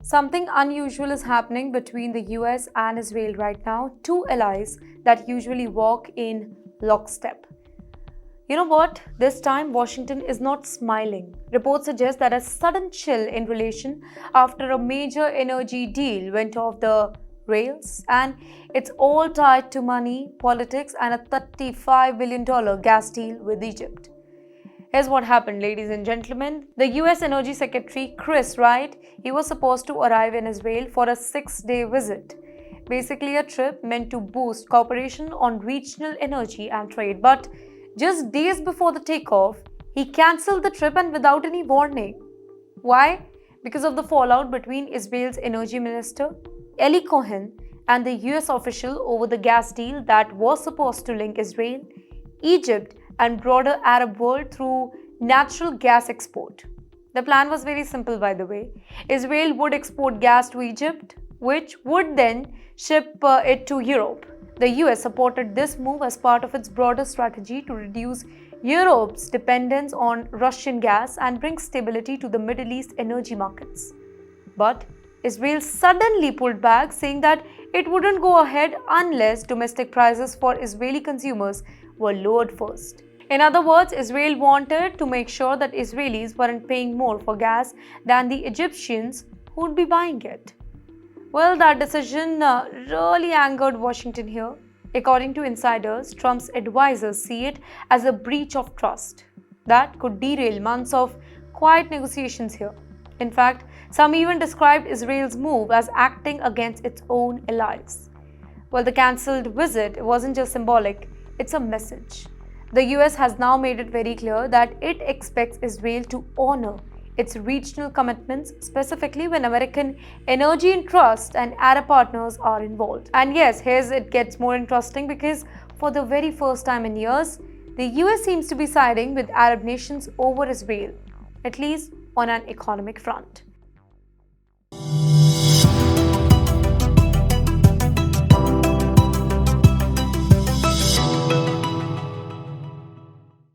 Something unusual is happening between the US and Israel right now, two allies that usually walk in lockstep. You know what? This time, Washington is not smiling. Reports suggest that a sudden chill in relation after a major energy deal went off the rails, and it's all tied to money, politics, and a $35 billion gas deal with Egypt. Here's what happened, ladies and gentlemen. The US Energy Secretary Chris Wright, he was supposed to arrive in Israel for a 6-day visit. Basically a trip meant to boost cooperation on regional energy and trade. But just days before the takeoff, he cancelled the trip and without any warning. Why? Because of the fallout between Israel's energy minister, Cohen, and the US official over the gas deal that was supposed to link Israel, Egypt, and broader Arab world through natural gas export. The plan was very simple, by the way. Israel would export gas to Egypt, which would then ship it to Europe. The US supported this move as part of its broader strategy to reduce Europe's dependence on Russian gas and bring stability to the Middle East energy markets. But Israel suddenly pulled back, saying that it wouldn't go ahead unless domestic prices for Israeli consumers were lowered first. In other words, Israel wanted to make sure that Israelis weren't paying more for gas than the Egyptians who would be buying it. Well, that decision really angered Washington here. According to insiders, Trump's advisors see it as a breach of trust that could derail months of quiet negotiations here. In fact, some even described Israel's move as acting against its own allies. Well, the cancelled visit wasn't just symbolic, it's a message. The US has now made it very clear that it expects Israel to honor its regional commitments, specifically when American energy interests and Arab partners are involved. And yes, here's it gets more interesting because for the very first time in years, the US seems to be siding with Arab nations over Israel, at least on an economic front.